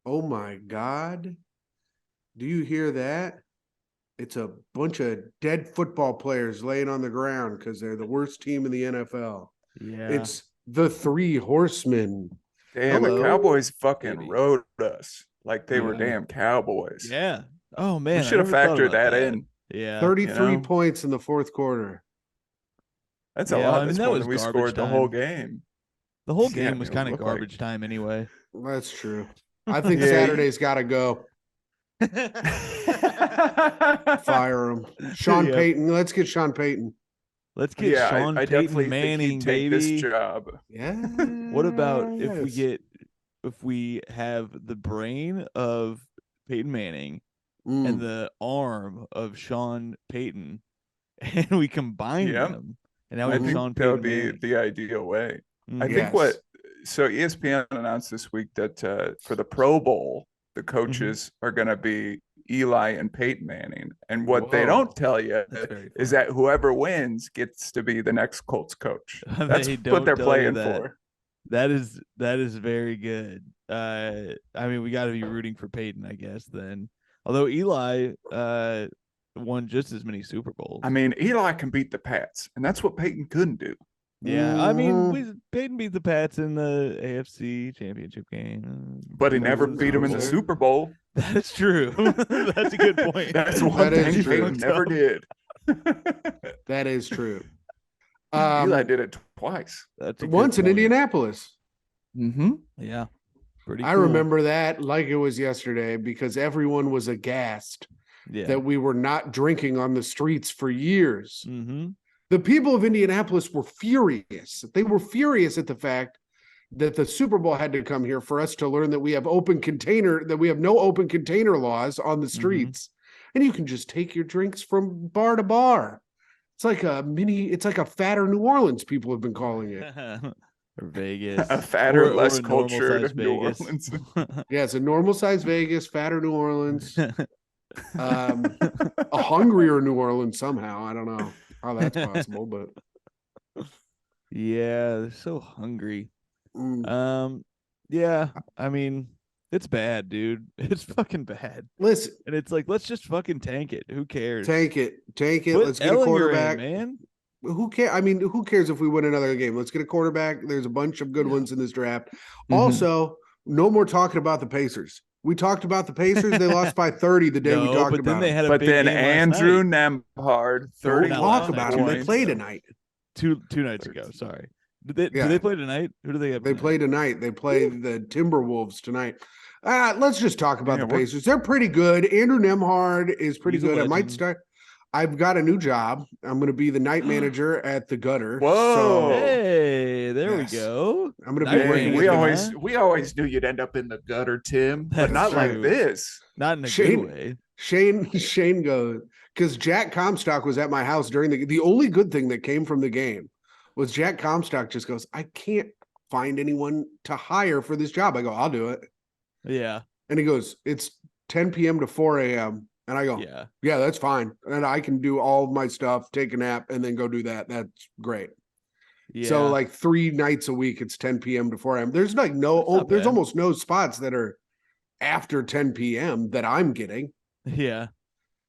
Oh my God. Do you hear that? It's a bunch of dead football players laying on the ground because they're the worst team in the NFL. Yeah. It's the Three Horsemen. Damn, the Hello, Cowboys fucking baby. rode us like they were Yeah. damn Cowboys. Yeah. Oh We man, I should have never thought factored about that that. in. Yeah. 33 points in the fourth quarter. That's a Yeah, lot. I mean That's that more was than we garbage scored the whole time. game. The whole Yeah, I game was mean, it kind of looked like garbage time anyway. That's true. I think Yeah. Saturday's got to go. Fire him. Sean Yep. Payton. Let's get Sean Payton. Let's get Yeah, Sean I Payton definitely think he'd Manning, take this baby. job. Yeah. What about if we have the brain of Peyton Manning and the arm of Sean Payton, and we combine Yep. them, and now we I have think Sean that Payton would be Manning. the ideal way. I Mhm. think so ESPN announced this week that for the Pro Bowl, the coaches are going to be Eli and Peyton Manning. And what they don't tell you is that whoever wins gets to be the next Colts coach. That's what they're playing for. That is very good. I mean, we got to be rooting for Peyton, I guess, then. Although Eli won just as many Super Bowls. I mean, Eli can beat the Pats, and that's what Peyton couldn't do. Yeah, I mean, Peyton beat the Pats in the AFC Championship game. But he never beat them in the Super Bowl. That's true. That's a good point. That's one thing Peyton never did. That is true. Eli did it twice. Once in Indianapolis. Mm-hmm. Yeah. Pretty I remember that like it was yesterday because everyone was aghast that we were not drinking on the streets for years. Mm-hmm. The people of Indianapolis were furious. They were furious at the fact that the Super Bowl had to come here for us to learn that we have no open container laws on the streets. And you can just take your drinks from bar to bar. It's like a fatter New Orleans, people have been calling it. Or Vegas. A fatter, less cultured New Orleans. Yeah, it's a normal size Vegas, fatter New Orleans. A hungrier New Orleans somehow. I don't know how that's possible, but yeah, they're so hungry. Yeah, I mean, it's bad, dude. It's fucking bad. Listen, and it's like, let's just fucking tank it. Who cares? Tank it. Put Let's get a quarterback, man. Who cares? I mean, who cares if we win another game? Let's get a quarterback. There's a bunch of good ones in this draft. Also, no more talking about the Pacers. We talked about the Pacers. They lost by 30 the day we talked about it. But then Andrew Nembhard, 30. Don't talk about him. They play tonight. Two nights ago. Sorry. Do they play tonight? Who do they have? They play tonight. They play the Timberwolves tonight. Let's just talk about the Pacers. They're pretty good. Andrew Nembhard is pretty good. I might start. I've got a new job. I'm going to be the night manager at the Gutter. Whoa! So, hey, there we go. I'm going to be working. We always knew you'd end up in the gutter, Tim, but not like this. Not in a good way. Shane goes because Jack Comstock was at my house during the only good thing that came from the game was Jack Comstock just goes, I can't find anyone to hire for this job. I go, I'll do it. Yeah. And he goes, it's 10 p.m. to 4 a.m. And I go, yeah, that's fine. And I can do all of my stuff, take a nap, and then go do that. That's great. Yeah. So like 3 nights a week, it's 10 p.m. to 4 a.m. There's like there's almost no spots that are after 10 p.m. that I'm getting. Yeah.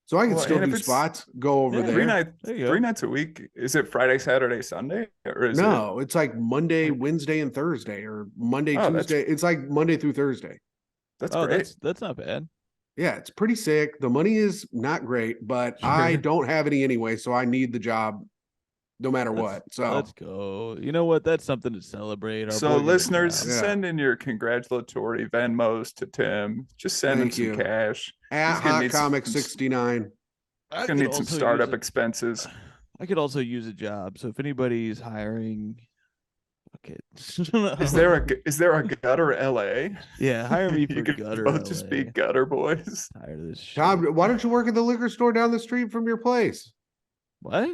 So I can still do spots, go over there. 3 nights a week. Is it Friday, Saturday, Sunday? Or is it's like Monday, Wednesday, and Thursday, or Monday, Tuesday. It's like Monday through Thursday. That's great. That's not bad. Yeah, it's pretty sick. The money is not great, but I don't have any anyway, so I need the job no matter what. So let's go. You know what? That's something to celebrate. So listeners, send in your congratulatory Venmos to Tim. Just send him some cash. At Hot Comic 69. He's gonna need some startup expenses. I could also use a job. So if anybody's hiring, okay. Is there a Gutter LA? Yeah, hire me for Gutter. Both just be Gutter boys. Tired of this shit. Tom, why don't you work at the liquor store down the street from your place? What?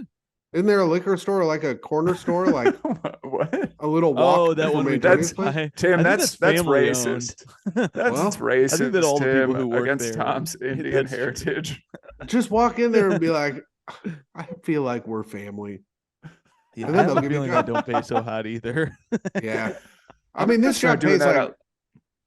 Isn't there a liquor store, like a corner store, like what? A little walk? Oh, that one. That's Tim. That's racist. That's racist. I think that all the people who work against there, Tom's Indian heritage. Just walk in there and be like, I feel like we're family. Yeah, and then I have a feeling I don't pay so hot either. Yeah. I mean, this job pays like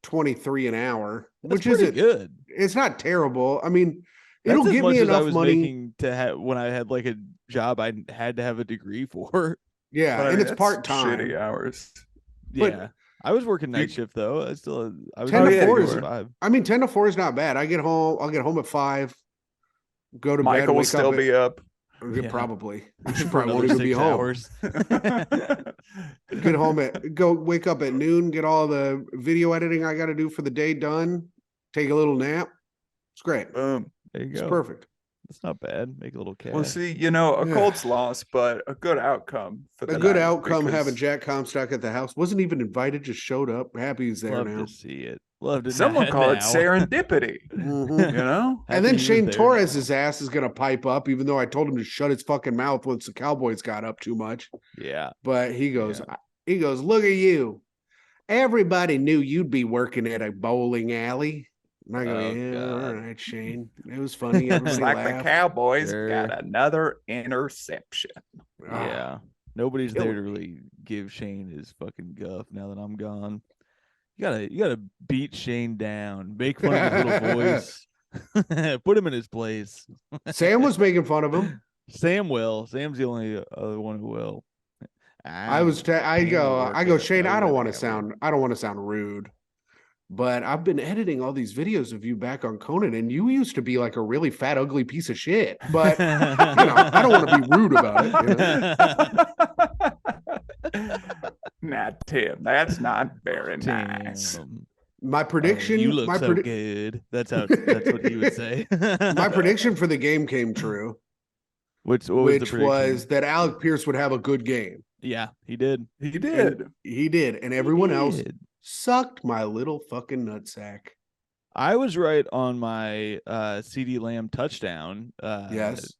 $23 an hour, That's which isn't good. It's not terrible. I mean, That's it'll as give much me as I enough was money. making to have when I had like a job I had to have a degree for. Yeah, but and it's that's part-time. shitty hours. Yeah. I was working night shift though. I was 10 to 4 is 5. I mean 10 to 4 is not bad. I'll get home at 5, go to bed, Michael will wake still up be up. Yeah. Probably. She For probably won't another even be 6 home. hours. Wake up at noon, get all the video editing I got to do for the day done, take a little nap. It's great. Boom. There you go. It's perfect. That's not bad. Make a little cash. Well, see, a Colts loss, but a good outcome for the a good night outcome because having Jack Comstock at the house. Wasn't even invited, just showed up. Happy he's there Love now. to see it. Love to someone call it now. serendipity. And Happy then he Shane was there Torres' now. ass is going to pipe up, even though I told him to shut his fucking mouth once the Cowboys got up too much. Yeah. But he goes, look at you. Everybody knew you'd be working at a bowling alley. And I go, God. all right, Shane. It was funny. Everybody It's like laughed. the Cowboys Sure. got another interception. Yeah. Nobody's Kill there to me. really give Shane his fucking guff now that I'm gone. You gotta beat Shane down. Make fun of his little voice. Put him in his place. Sam was making fun of him. Sam will. Sam's the only other one who will. I go, Shane, I don't want to sound rude, but I've been editing all these videos of you back on Conan, and you used to be like a really fat, ugly piece of shit. But I don't want to be rude about it. Nah, Tim, that's not very nice. My prediction, you look so good. That's what he would say. My prediction for the game came true. Which was that Alec Pierce would have a good game. Yeah, he did. He did. And everyone else sucked my little fucking nutsack. I was right on my CD Lamb touchdown. Yes.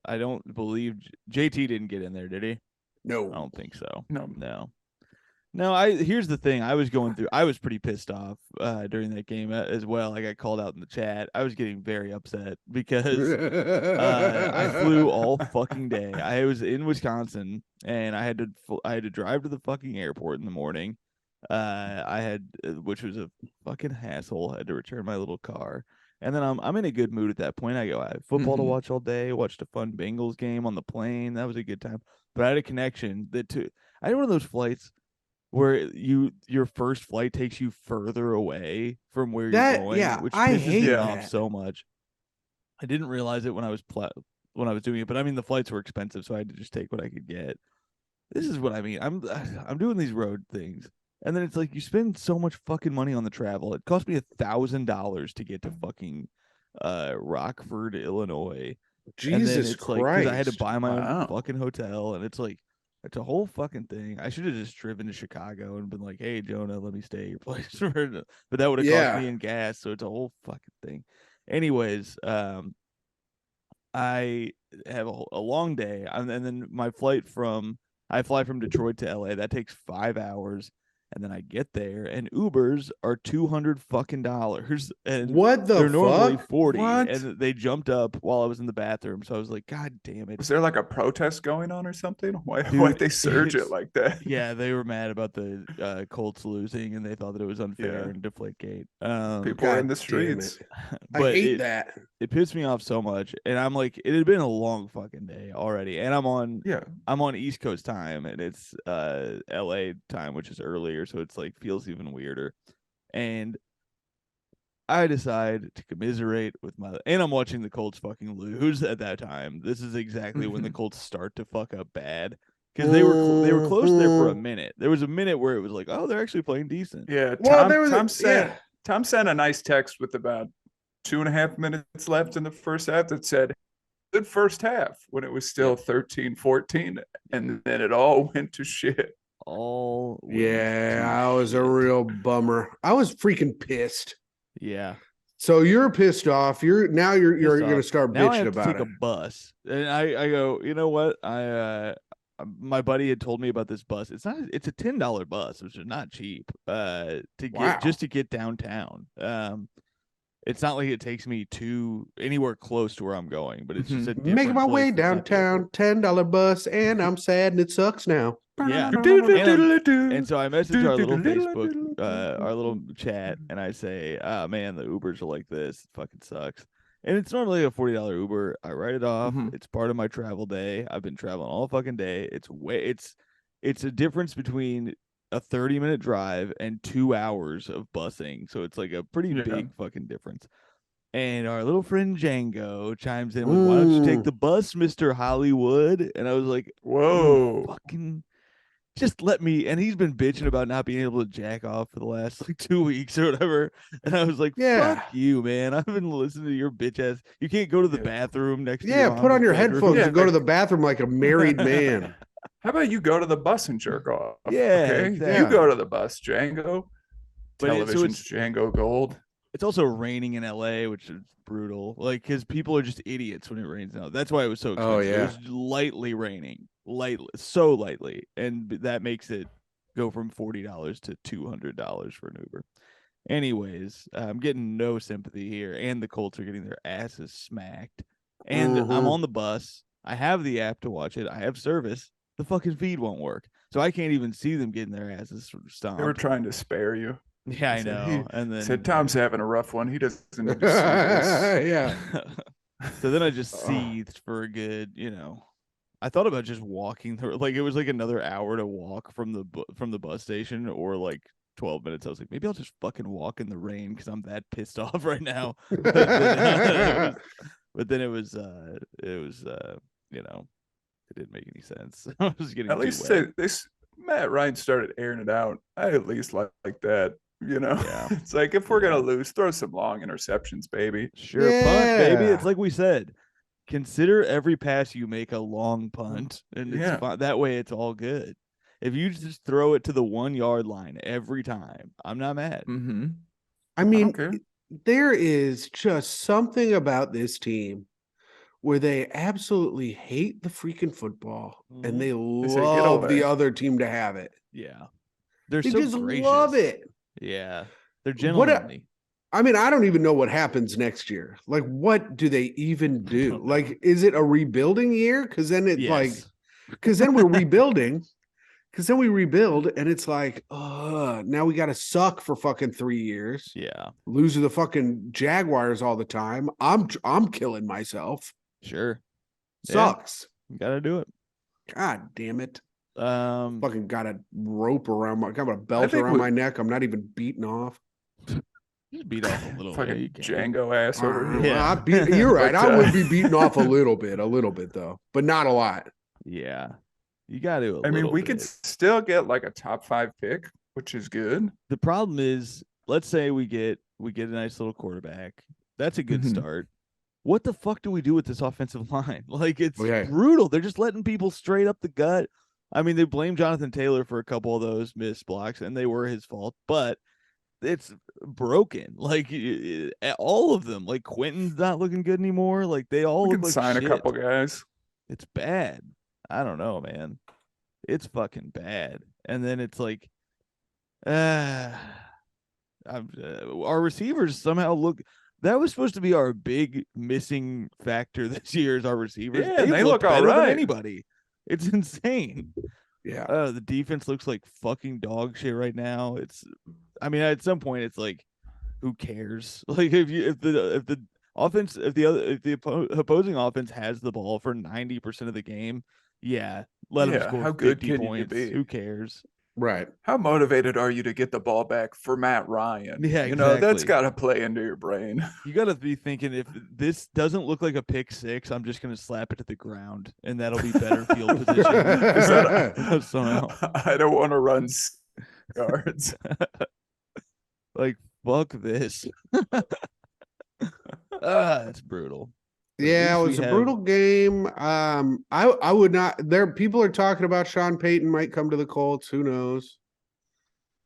I don't believe JT didn't get in there, did he? No. I don't think so. No. Here's the thing. I was pretty pissed off during that game as well. I got called out in the chat. I was getting very upset because I flew all fucking day. I was in Wisconsin and I had to drive to the fucking airport in the morning. Which was a fucking hassle. I had to return my little car. And then I'm in a good mood at that point. I go, I have football to watch all day. Watched a fun Bengals game on the plane. That was a good time. But I had a connection I had one of those flights where your first flight takes you further away from where you're going, which pisses me off so much. I didn't realize it when I was doing it, but I mean the flights were expensive, so I had to just take what I could get. This is what I mean. I'm doing these road things, and then it's like you spend so much fucking money on the travel. It cost me $1,000 to get to fucking Rockford, Illinois. Jesus Christ! Because I had to buy my own fucking hotel, and it's like. It's a whole fucking thing. I should have just driven to Chicago and been like, hey, Jonah, let me stay at your place. But that would have cost me in gas. So it's a whole fucking thing. Anyways, I have a long day. And then I fly from Detroit to LA. That takes 5 hours. And then I get there, and Ubers are $200 fucking dollars. And what the they're fuck? normally 40, what? and they jumped up while I was in the bathroom. So I was like, God damn it! Was there like a protest going on or something? Why'd they surge it like that? Yeah, they were mad about the Colts losing, and they thought that it was unfair and Deflategate. People are in the streets. I hate that. It pissed me off so much, and I'm like, it had been a long fucking day already, and I'm on East Coast time, and it's LA time, which is earlier, so it's like feels even weirder. And I decide to commiserate with and I'm watching the Colts fucking lose at that time. This is exactly when the Colts start to fuck up bad. Because they were close there for a minute. There was a minute where it was like, oh, they're actually playing decent. Yeah, Tom sent a nice text with about 2.5 minutes left in the first half that said, good first half, when it was still 13-14, and then it all went to shit. I was a real bummer. I was freaking pissed. Yeah. So you're pissed off. You're going to start now bitching I have about to take it. a bus, and I go, you know what? My buddy had told me about this bus. It's a $10 bus, which is not cheap. To get downtown. It's not like it takes me to anywhere close to where I'm going, but it's just a different making my way place that's not the downtown, airport. $10 bus, and I'm sad and it sucks now. Yeah. And so I message our little Facebook, our little chat, and I say, "Ah, man, the Ubers are like this. It fucking sucks." And it's normally a $40 Uber. I write it off. It's part of my travel day. I've been traveling all fucking day. It's a difference between a 30-minute drive and 2 hours of busing. So it's like a pretty big fucking difference. And our little friend Django chimes in with, "Why don't you take the bus, Mr. Hollywood?" And I was like, "Whoa, fucking just let me." And he's been bitching about not being able to jack off for the last like 2 weeks or whatever. And I was like, fuck you, man. I've been listening to your bitch ass. You can't go to the bathroom next to your put on your bedroom. headphones and go to the bathroom like a married man. How about you go to the bus and jerk off? Yeah, okay? exactly. You go to the bus, Django. But Television's Django Gold. It's also raining in LA, which is brutal. Like, because people are just idiots when it rains now. That's why it was so expensive. Oh, yeah. It was lightly raining, so lightly, and that makes it go from $40 to $200 for an Uber. Anyways, I'm getting no sympathy here, and the Colts are getting their asses smacked. And I'm on the bus. I have the app to watch it. I have service. The fucking feed won't work, so I can't even see them getting their asses stomped. They were trying to spare you. Yeah, I know. And then said, "Tom's having a rough one. He doesn't need to see this." Yeah. So then I just seethed for a good, I thought about just walking through. Like, it was like another hour to walk from the bus station, or like 12 minutes. I was like, maybe I'll just fucking walk in the rain because I'm that pissed off right now. But then it was it didn't make any sense. I was getting at least this Matt Ryan started airing it out. I at least like that. Yeah. It's like, if we're gonna lose, throw some long interceptions, baby. Sure, punt, baby. It's like we said. Consider every pass you make a long punt, and it's fine. That way it's all good. If you just throw it to the 1 yard line every time, I'm not mad. I mean, there is just something about this team where they absolutely hate the freaking football and they love the other team to have it. Yeah. They so just gracious. Love it. Yeah. They're gentlemanly. I mean, I don't even know what happens next year. Like, what do they even do? Like, is it a rebuilding year? Because then because then we're rebuilding. Because then we rebuild, and it's like, now we got to suck for fucking 3 years. Yeah, lose to the fucking Jaguars all the time. I'm killing myself. Sure, sucks. You gotta do it. God damn it. Fucking got a rope around got a belt around my neck. I'm not even beating off. Just beat off a little fucking Django ass over here. Yeah, you're right. I would be beating off a little bit though, but not a lot. Yeah. You got to. I mean, we could still get like a top 5 pick, which is good. The problem is, let's say we get a nice little quarterback. That's a good start. What the fuck do we do with this offensive line? Like, it's brutal. They're just letting people straight up the gut. I mean, they blame Jonathan Taylor for a couple of those missed blocks, and they were his fault, but it's broken. Like, all of them. Like, Quentin's not looking good anymore. Like, they all look like sign shit. A couple guys. It's bad. I don't know, man. It's fucking bad. And then it's like, our receivers somehow look. That was supposed to be our big missing factor this year. Is our receivers? Yeah, they look better all right. than anybody. It's insane. Yeah. The defense looks like fucking dog shit right now. I mean, at some point, it's like, who cares? Like, if the opposing offense has the ball for 90% of the game. Yeah, let them score 50 points. Who cares? Right. How motivated are you to get the ball back for Matt Ryan? Yeah, exactly. That's got to play into your brain. You got to be thinking, if this doesn't look like a pick six, I'm just going to slap it to the ground, and that'll be better field position. I don't want to run yards. Like, fuck this. It's brutal. Yeah, it was a brutal game. I would not. People are talking about Sean Payton might come to the Colts. Who knows?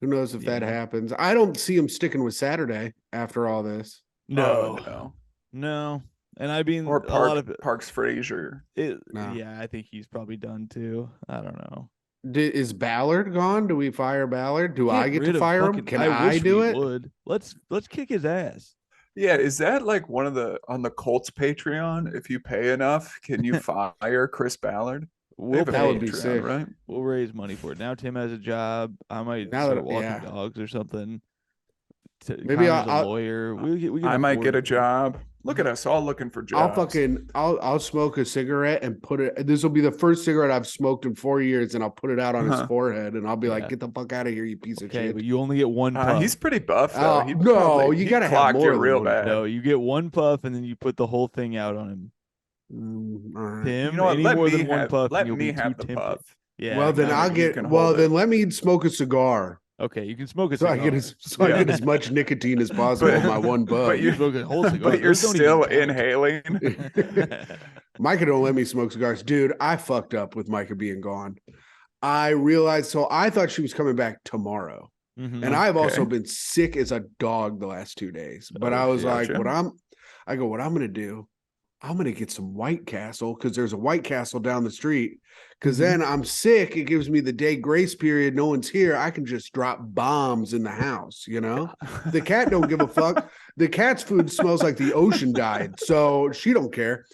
Who knows if that happens? I don't see him sticking with Saturday after all this. No. And I mean, or a lot of Parks Frazier. Yeah, I think he's probably done too. I don't know. Is Ballard gone? Do we fire Ballard? Do I get to fire him? Can I do it? Let's kick his ass. Yeah, is that like one of the on the Colts Patreon? If you pay enough, can you fire Chris Ballard? We'll That would be Patreon, sick. right? We'll raise money for it. Now Tim has a job. I might Now start that walking dogs or something. maybe Connor's a I'll lawyer. We can I might afford get a it. job. Look at us all looking for jobs. I'll smoke a cigarette and put it. This will be the first cigarette I've smoked in 4 years, and I'll put it out on his forehead, and I'll be like, "Get the fuck out of here, you piece of Okay, shit." but you only get one puff. He's pretty buff though. No, you gotta have clock more you than real one. bad. No, you get one puff, and then you put the whole thing out on him. All right. Tim, You know what? any Let more me than one have- puff, let and you'll me be have too the tempted. puff. Yeah. Well, then now I'll that you get. can Well, hold then it. let me smoke a cigar Okay, you can smoke a so cigar. I get as much nicotine as possible in my one puff. But You smoke a whole cigar. But you're Those don't still even count. inhaling. Micah don't let me smoke cigars, dude. I fucked up with Micah being gone. I realized. So I thought she was coming back tomorrow. Mhm. And I've also Okay. been sick as a dog the last 2 days. But Oh, I was shit. like, Gotcha. what I'm gonna do, I'm gonna get some White Castle because there's a White Castle down the street. Because then I'm sick. It gives me the day grace period. No one's here. I can just drop bombs in the house, you know? The cat don't give a fuck. The cat's food smells like the ocean died. So she don't care.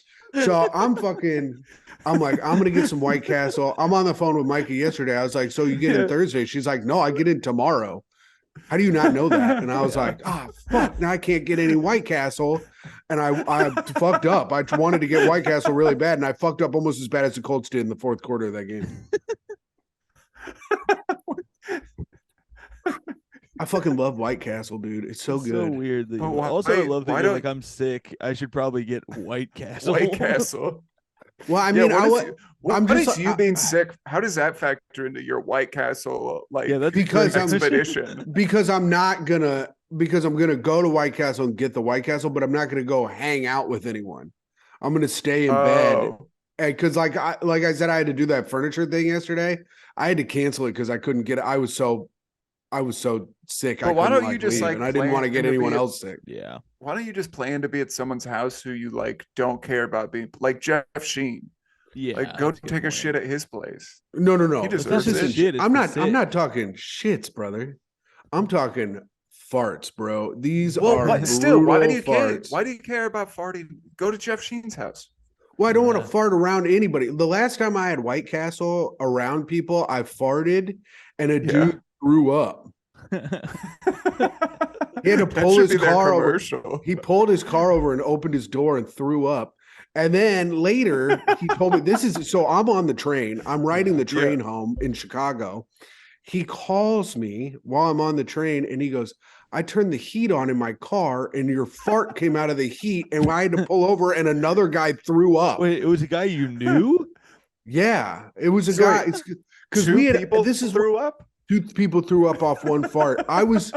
So I'm like, I'm gonna get some White Castle. I'm on the phone with Micah yesterday. I was like, so you get in Thursday? She's like, no, I get in tomorrow. How do you not know that? And I was like, fuck, now I can't get any White Castle. And I fucked up. I wanted to get White Castle really bad, and I fucked up almost as bad as the Colts did in the fourth quarter of that game. I fucking love White Castle, dude. It's so good. So weird. That But you, why- also, I love that why you're don't- like, I'm sick. I should probably get White Castle. White Castle. Well, I Yeah, mean, what is you being sick? How does that factor into your White Castle Yeah, that's because crazy. expedition? because I'm gonna go to White Castle and get the White Castle, but I'm not gonna go hang out with anyone. I'm gonna stay in bed. Oh, Because like I said, I had to do that furniture thing yesterday. I had to cancel it because I couldn't get it. I was so sick. But I why couldn't don't you just, leave, like, and I didn't want to plan get to anyone be- else sick. Yeah. why don't you just plan to be at someone's house who you like don't care about being like Jeff Sheen? Yeah. Like go that's a good take a point. shit at his place. No. He This deserves isn't it. Shit, it's I'm the not. sick. I'm not talking shits, brother. I'm talking farts, bro. These Well, are what, still, why do you care? farts. Why do you care about farting? Go to Jeff Sheen's house. Well, I don't want Yeah. to fart around anybody. The last time I had White Castle around people, I farted and a dude threw up. He had to That pull should his be their car over. commercial. He pulled his car over and opened his door and threw up. And then later he told me so I'm on the train. I'm riding the train home in Chicago. He calls me while I'm on the train and he goes, I turned the heat on in my car and your fart came out of the heat and I had to pull over and another guy threw up. Wait, it was a guy you knew? Yeah, it was a Sorry, guy. It's because Two we had people threw up. 2 people threw up off one fart. I was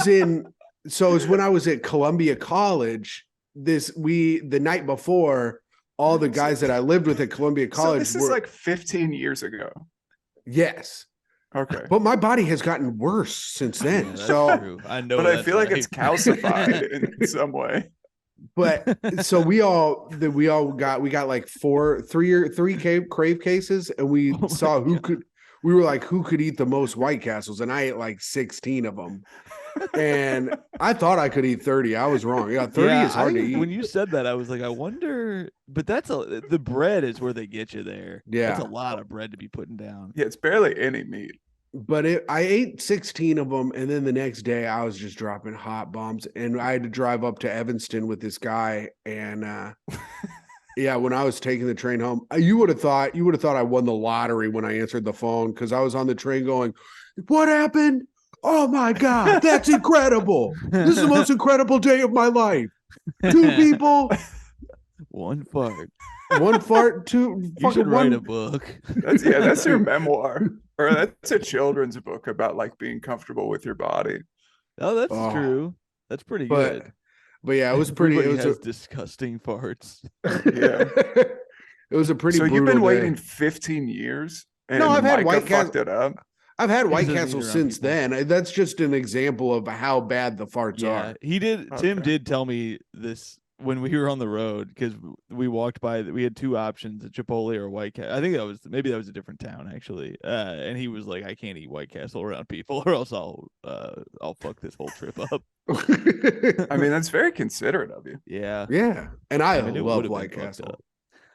in. So it's when I was at Columbia College. The night before, all the guys that I lived with at Columbia College. So this is like 15 years ago. Yes, Okay. but my body has gotten worse since then. Yeah, that's so, true. I know, But I that's feel like right. it's calcified in some way. but so we got like 3 crave cases, and we Oh my saw who God. could. We were like, who could eat the most White Castles, and I ate like 16 of them. And I thought I could eat 30. I was wrong. Yeah, 30 is hard to eat. When you said that, I was like, I wonder, but the bread is where they get you there. Yeah. That's a lot of bread to be putting down. Yeah, it's barely any meat. But I ate 16 of them, and then the next day I was just dropping hot bombs, and I had to drive up to Evanston with this guy. And yeah, when I was taking the train home, you would have thought I won the lottery when I answered the phone because I was on the train going, "What happened? Oh my God, that's incredible! This is the most incredible day of my life. 2 people, One fart. 1 fart, 2 You fucking should write one." a book. That's your memoir, or that's a children's book about like being comfortable with your body. Oh, that's Oh. true. That's pretty But good. yeah, it was pretty. Everybody It was has disgusting farts. Yeah. It was a pretty. So you've brutal been day. waiting 15 years, and No, I've had Micah White fucked it up. I've had White doesn't eat Castle around since people. then. That's just an example of how bad the farts Yeah, are. he did. Tim Okay. did tell me this when we were on the road, because we walked by, we had two options, a Chipotle or a White Castle. I think that was a different town actually. And he was like, I can't eat White Castle around people, or else I'll fuck this whole trip up. I mean, that's very considerate of you. Yeah. Yeah. And I mean, love White Castle.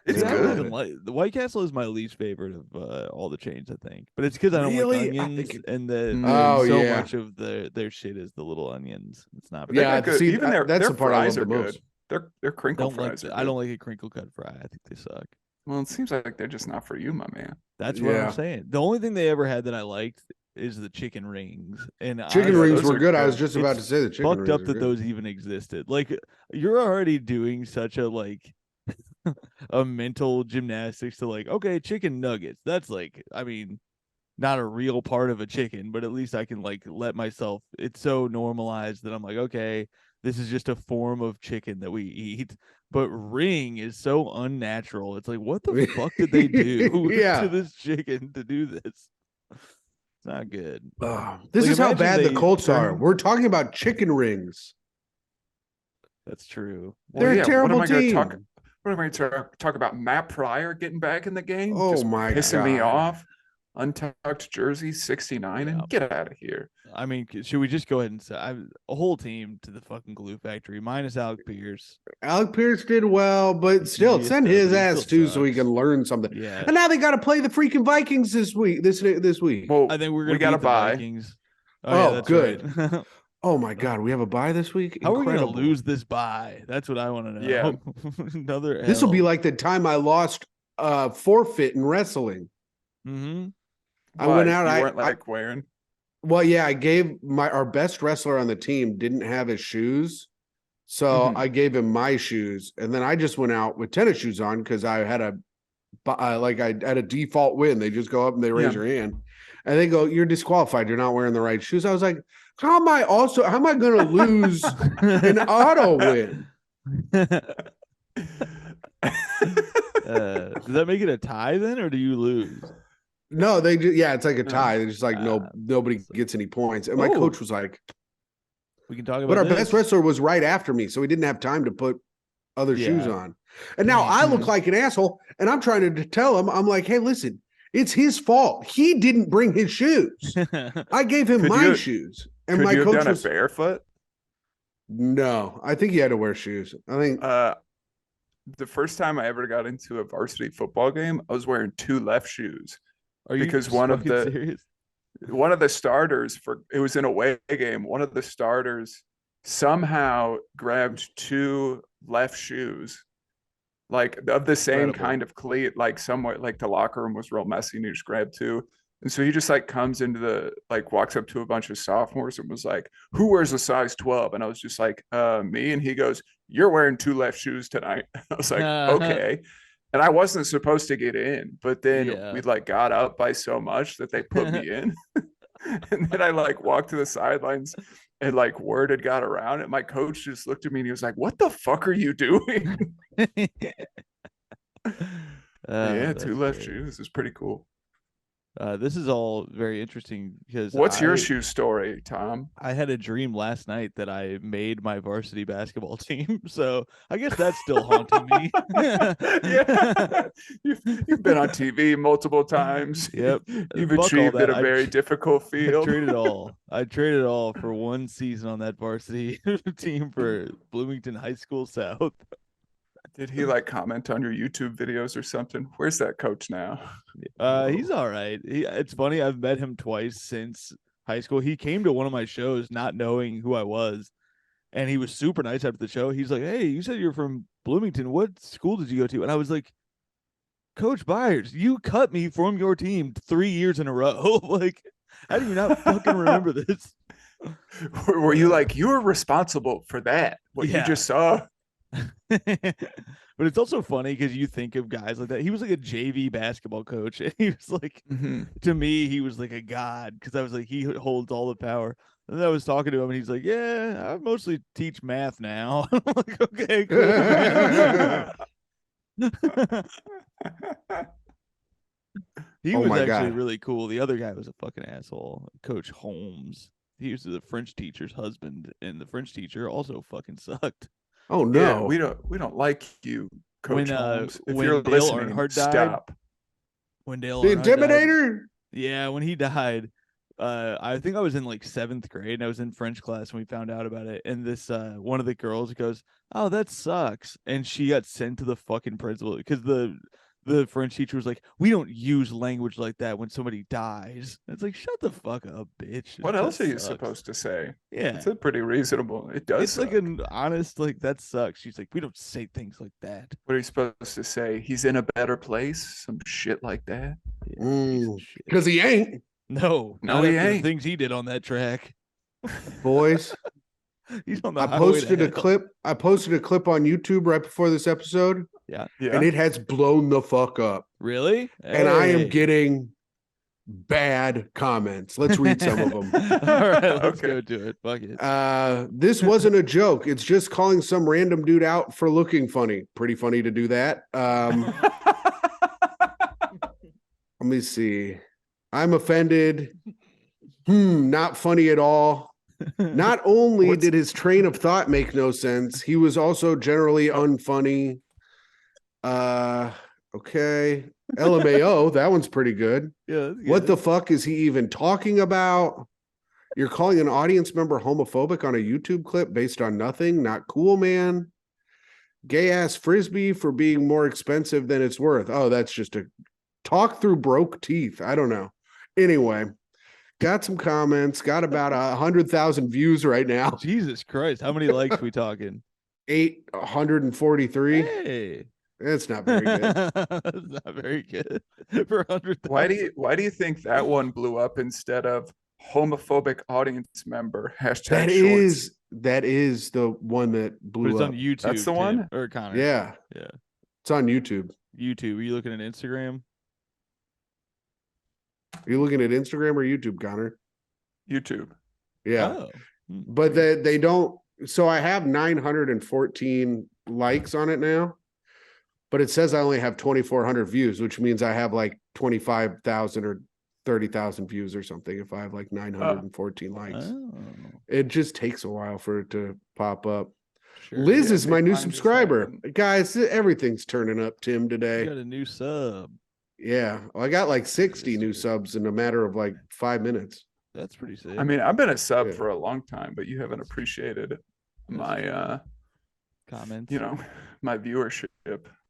It's good. The White Castle is my least favorite of all the chains, I think. But it's because I don't like onions, and much of their shit is the little onions. It's not. Yeah, see, even that's their the part I love fries are the most. good. Their crinkle fries. I don't like a crinkle cut fry. I think they suck. Well, it seems like they're just not for you, my man. That's what I'm saying. The only thing they ever had that I liked is the chicken rings. And chicken rings were good. I was just about to say the chicken rings. Fucked up that those even existed. Like, you're already doing such a like a mental gymnastics to like, okay, chicken nuggets. That's like, I mean, not a real part of a chicken, but at least I can like let myself. It's so normalized that I'm like, okay, this is just a form of chicken that we eat. But ring is so unnatural. It's like, what the fuck did they do to this chicken to do this? It's not good. This is how bad the Colts are. We're talking about chicken rings. That's true. They're a terrible team. What am I going to talk about? Matt Pryor getting back in the game? Oh, just my pissing God. me off. Untucked jersey, 69, and get out of here. I mean, should we just go ahead and say a whole team to the fucking glue factory minus Alec Pierce? Alec Pierce did well, but still send his ass too, so he can learn something. Yeah. And now they got to play the freaking Vikings this week. This week. Well, I think we got to buy Vikings. Oh, yeah, good. Right. Oh my God, we have a bye this week. How are we gonna lose this bye? That's what I want to know. Yeah. This will be like the time I lost forfeit in wrestling. Mm-hmm. I went out. You weren't wearing. Well, yeah, I gave our best wrestler on the team didn't have his shoes, so I gave him my shoes, and then I just went out with tennis shoes on because I had a default win. They just go up and they raise your hand, and they go, "You're disqualified. You're not wearing the right shoes." I was like, How am I going to lose an auto win? Does that make it a tie then, or do you lose? No, it's like a tie. They're just like nobody gets any points. And my coach was like, "We can talk about." But our best wrestler was right after me, so he didn't have time to put other shoes on. And now I look like an asshole, and I'm trying to tell him, I'm like, "Hey, listen, it's his fault. He didn't bring his shoes. I gave him my shoes." And my coach was barefoot. No, I think he had to wear shoes. I think the first time I ever got into a varsity football game, I was wearing two left shoes. Because one of the starters it was an away game. One of the starters somehow grabbed two left shoes, like of the same kind of cleat, like somewhat like the locker room was real messy, and he just grabbed two. And so he just comes into walks up to a bunch of sophomores and was like, "Who wears a size 12?" And I was just like, "Me." And he goes, "You're wearing two left shoes tonight." I was like, "Okay." And I wasn't supposed to get in, but then we got up by so much that they put me in. And then I walked to the sidelines and word had got around, and my coach just looked at me and he was like, "What the fuck are you doing?" Two left shoes is pretty cool. This is all very interesting because what's your shoe story, Tom? I had a dream last night that I made my varsity basketball team, so I guess that's still haunting me. Yeah, you've been on TV multiple times. Yep, you've achieved at a very difficult field. I traded all for one season on that varsity team for Bloomington High School South. Did he comment on your YouTube videos or something? Where's that coach now? He's all right. It's funny. I've met him twice since high school. He came to one of my shows not knowing who I was, and he was super nice after the show. He's like, "Hey, you said you're from Bloomington. What school did you go to?" And I was like, "Coach Byers, you cut me from your team 3 years in a row. How do you not fucking remember this?" Were you you were responsible for that? What you just saw? But it's also funny because you think of guys like that. He was like a JV basketball coach, and he was like, to me, he was like a god because I was like, he holds all the power. And then I was talking to him, and he's like, "Yeah, I mostly teach math now." I'm like, "Okay, cool." He was actually really cool. The other guy was a fucking asshole. Coach Holmes. He was the French teacher's husband, and the French teacher also fucking sucked. Oh no, we don't like you, Coach Holmes. If when you're Dale listening, Earnhart stop. died, when Dale the Earnhardt died, Intimidator. yeah, when he died, I think I was in like 7th grade and I was in French class when we found out about it. And this one of the girls goes, "Oh, that sucks," and she got sent to the fucking principal because the French teacher was like, "We don't use language like that when somebody dies." It's like, shut the fuck up, bitch. What That else are you sucks. supposed to say? Yeah, it's a pretty reasonable. It does. It's suck. like an honest, like, that sucks. She's like, we don't say things like that. What are you supposed to say? He's in a better place. Some shit like that. Because he ain't. No, he after ain't. the things he did on that track. Boys, he's on the I highway posted to a hell. clip. I posted a clip on YouTube right before this episode, Yeah. and it has blown the fuck up. Really? And I am Hey. getting bad comments. Let's read some of them. All right, let's go to it. Fuck it. This wasn't a joke. It's just calling some random dude out for looking funny. Pretty funny to do that. Let me see. I'm offended. Not funny at all. Not only did his train of thought make no sense, he was also generally unfunny. Okay. LMAO, that one's pretty good. Yeah. What the fuck is he even talking about? You're calling an audience member homophobic on a YouTube clip based on nothing? Not cool, man. Gay ass frisbee for being more expensive than it's worth. Oh, that's just a talk through broke teeth. I don't know. Anyway, got some comments, got about 100,000 views right now. Jesus Christ. How many likes we talking? 843. Hey. It's not very good. That's not very good for 100,000. Why do you think that one blew up instead of homophobic audience member hashtag That is the one that blew but it's up. on YouTube. That's the Tim, one? or Connor. Yeah. Yeah. It's on YouTube. YouTube. Are you looking at Instagram? Are you looking at Instagram or YouTube, Connor? YouTube. Yeah. Oh. But they don't. So I have 914 likes on it now, but it says I only have 2,400 views, which means I have like 25,000 or 30,000 views or something if I have like 914 likes. Oh. It just takes a while for it to pop up. Sure. Liz Yeah, is my new mine just subscriber. happened. Guys, everything's turning up, Tim, You today. got a new sub. Yeah. Well, I got like 60 new subs in a matter of like 5 minutes. That's pretty sick. I mean, I've been a sub Yeah. for a long time, but you haven't appreciated my comments. my viewership.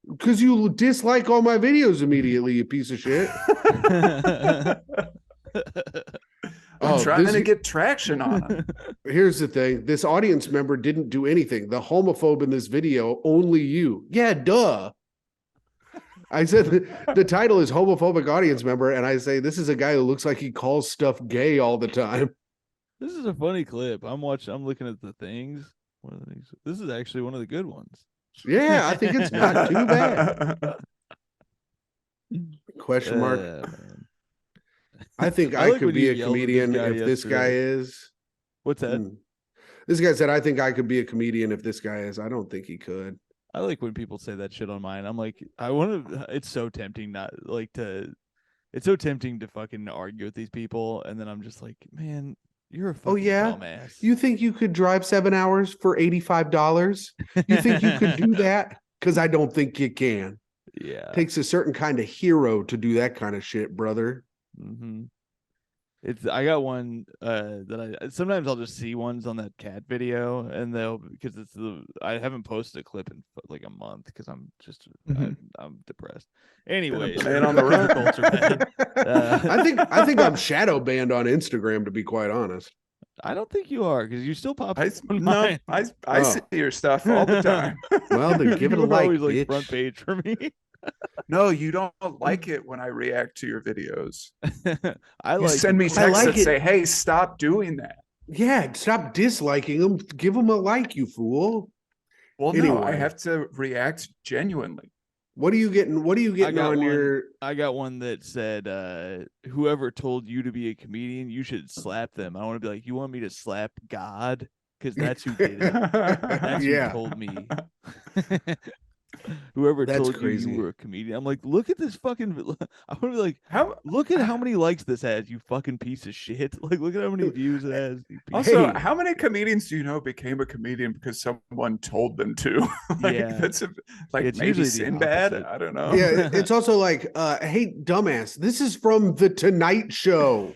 Because you dislike all my videos immediately, you piece of shit. I'm trying to get traction on them. Here's the thing. This audience member didn't do anything. The homophobe in this video, only you. Yeah, duh. I said the title is homophobic audience member, and I say this is a guy who looks like he calls stuff gay all the time. This is a funny clip. I'm looking at the things. One of the things. This is actually one of the good ones. Yeah, I think it's not too bad. Question mark. Man. I think I I like could when be you a yelled at this comedian guy if this guy yesterday. is. What's that? This guy said, I think I could be a comedian if this guy is. I don't think he could. I like when people say that shit on mine. I'm like, I want to. It's so tempting It's so tempting to fucking argue with these people, and then I'm just like, man, you're a fucking dumbass. You think you could drive 7 hours for $85? You think you could do that? Because I don't think you can. Yeah. Takes a certain kind of hero to do that kind of shit, brother. Mm-hmm. I got one that I sometimes I'll just see ones on that cat video, and because I haven't posted a clip in like a month because I'm just I'm depressed. Anyway, man on the road. Colts are bad. I think I'm shadow banned on Instagram, to be quite honest. I don't think you are because you still pop up on mine. I see your stuff all the time. Well, then give it a You like, always bitch. front page for me. No, you don't like it when I react to your videos. You send me texts that say, "Hey, stop doing that." Yeah, stop disliking them. Give them a like, you fool. Well, Anyway. no, I have to react genuinely. What are you getting on your... I got one that said, whoever told you to be a comedian, you should slap them. I want to be like, you want me to slap God? Because that's who did it. That's who told me. whoever That's told crazy. you were a comedian. I'm like, look at this fucking. I want to be like, How? look at how many likes this has, you fucking piece of shit. Like, look at how many views it has. Also, Hey. how many comedians do you know became a comedian because someone told them to? Like, Yeah. that's like It's maybe usually the Sinbad. opposite. I don't know. Yeah, it's also like, hey, dumbass, this is from the Tonight Show.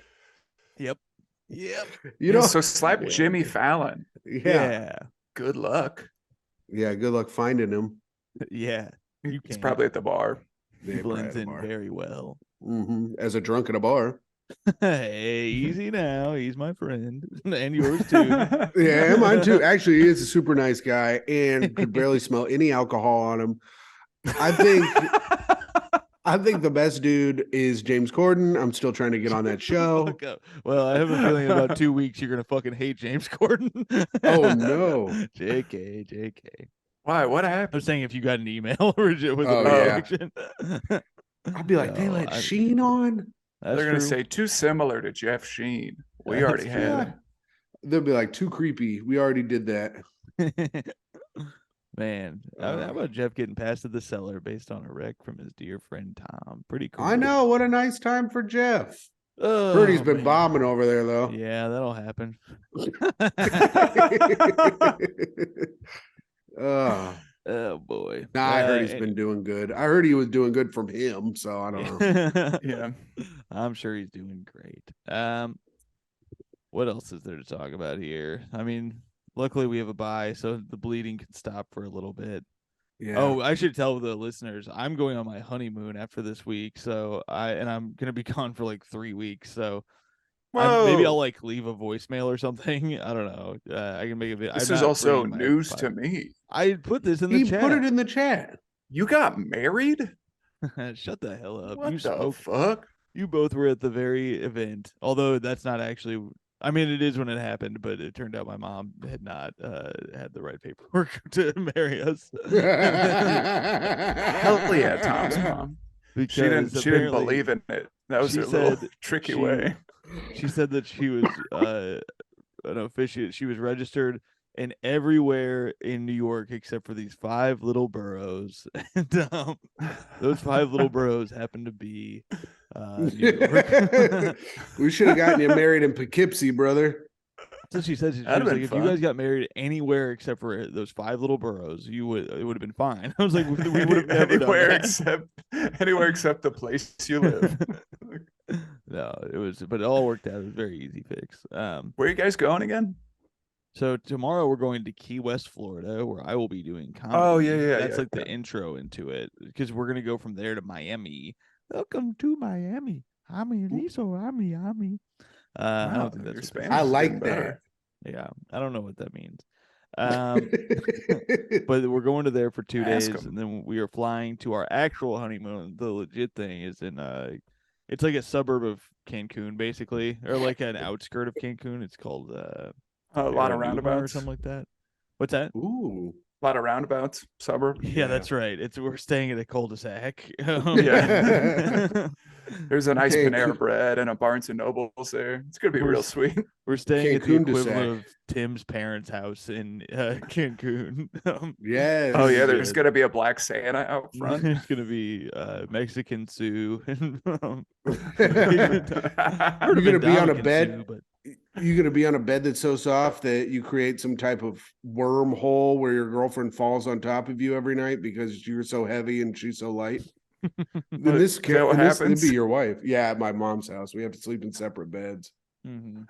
Yep. You Yeah, know, so slap Yeah. Jimmy Fallon. yeah, Good luck. yeah. Good luck finding him. Yeah. You He's can. probably at the bar. He blends in very well. As a drunk at a bar. Hey, easy now. He's my friend. And yours too. Yeah, mine too. Actually, he is a super nice guy and could barely smell any alcohol on him. I think the best dude is James Corden. I'm still trying to get on that show. Well, I have a feeling in about 2 weeks you're gonna fucking hate James Corden. Oh no. JK. Why? What I happened? was saying if you got an email or was it Oh, a yeah. prediction. I'd be like, they let Sheen on? That's They're going to true. say too similar to Jeff Sheen. We That's already had him. They'll be like, too creepy. We already did that. Man, how about Jeff getting passed to the cellar based on a wreck from his dear friend Tom? Pretty cool. I know. What a nice time for Jeff. Oh, Heard he's been man. bombing over there, though. Yeah, that'll happen. Oh boy. Nah, I heard he's been doing good. I heard he was doing good from him, so I don't know. Yeah. I'm sure he's doing great. What else is there to talk about here? I mean, luckily we have a bye, so the bleeding can stop for a little bit. Yeah. Oh, I should tell the listeners I'm going on my honeymoon after this week, so I'm gonna be gone for like 3 weeks, so maybe I'll like leave a voicemail or something. I don't know. I can make a video. This is also news to me. I put this in the chat. He put it in the chat. You got married? Shut the hell up. What the fuck? You both were at the very event, although that's not actually. I mean, it is when it happened, but it turned out my mom had not had the right paperwork to marry us. Hell yeah, Tom's mom. She didn't believe in it. That was a little tricky way. She said that she was an officiate. She was registered in everywhere in New York except for these 5 little boroughs, and those 5 little boroughs happen to be New York. We should have gotten you married in Poughkeepsie, brother. So she said, she was like, if you guys got married anywhere except for those 5 little boroughs, it would have been fine. I was like, we would have never done that. Anywhere except the place you live. No, but it all worked out. It was a very easy fix. Where are you guys going again? So tomorrow we're going to Key West, Florida, where I will be doing comedy. Oh yeah. That's the intro into it, because we're gonna go from there to Miami. Welcome to Miami. I don't think that's Spanish. I like that. Yeah, I don't know what that means. But we're going to there for 2 days, and then we are flying to our actual honeymoon. The legit thing is in it's like a suburb of Cancun, basically, or like an outskirt of Cancun. It's called a lot of roundabouts or something like that. What's that? Ooh, a lot of roundabouts. Suburb. Yeah, that's right. We're staying at a cul-de-sac. Yeah. There's a nice Panera Bread and a Barnes and Nobles there. It's gonna be real sweet. We're staying at the equivalent of Tim's parents' house in Cancun. Yes. Oh yeah, there's gonna be a black Santa out front. There's gonna be Mexican Sue. You're gonna be on a bed. You're gonna be on a bed that's so soft that you create some type of wormhole where your girlfriend falls on top of you every night because you're so heavy and she's so light. This would be your wife. Yeah, at my mom's house, we have to sleep in separate beds. Mm-hmm.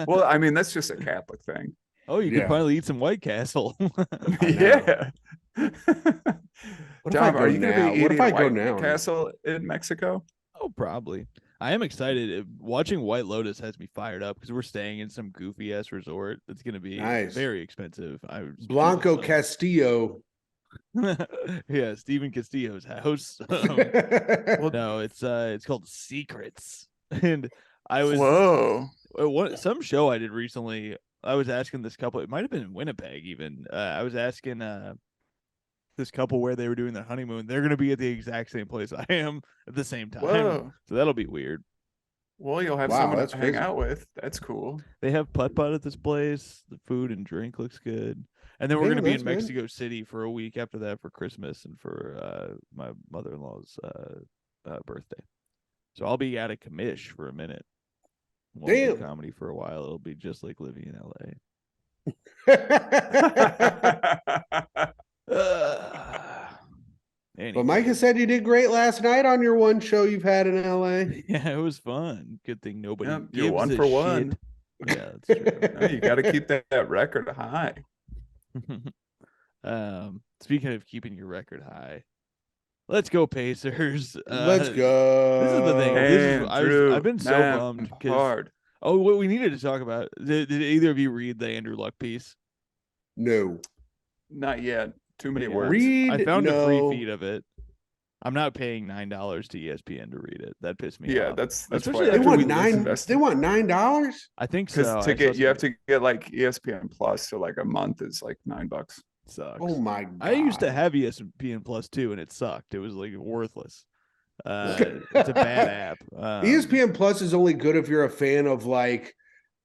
Well, I mean, that's just a Catholic thing. Oh, you can finally eat some White Castle. Yeah. Dom, are you going to be eating White Castle in Mexico? Oh, probably. I am excited. Watching White Lotus has me fired up because we're staying in some goofy ass resort. It's going to be very expensive. Blanco Castillo. Yeah, Stephen Castillo's house. Well, no, it's called Secrets, and I was some show I did recently. I was asking this couple. It might have been in Winnipeg, even. I was asking this couple where they were doing their honeymoon. They're going to be at the exact same place I am at the same time. Whoa. So that'll be weird. Well, you'll have someone to hang out with. That's cool. They have putt-putt at this place. The food and drink looks good. And then we're going to be in Mexico City for a week after that for Christmas and for my mother-in-law's birthday. So I'll be out of commish for a minute. Won't do comedy for a while. It'll be just like living in LA. Anyway. But Micah said you did great last night on your one show you've had in LA. Yeah, it was fun. Good thing nobody gives you're 1 for 1. Yeah, that's true. No, you got to keep that record high. Speaking of keeping your record high, let's go Pacers. Let's go. This is the thing. I've been so bummed hard. Oh, what we needed to talk about. Did either of you read the Andrew Luck piece? No, not yet. Too many words. I found a free feed of it. I'm not paying $9 to ESPN to read it. That pissed me off. That's especially they want $9. They want $9. I think so. You have to get like ESPN Plus, so like a month is like $9. Sucks. Oh my God. I used to have ESPN Plus too, and it sucked. It was like worthless. It's a bad app. ESPN Plus is only good if you're a fan of like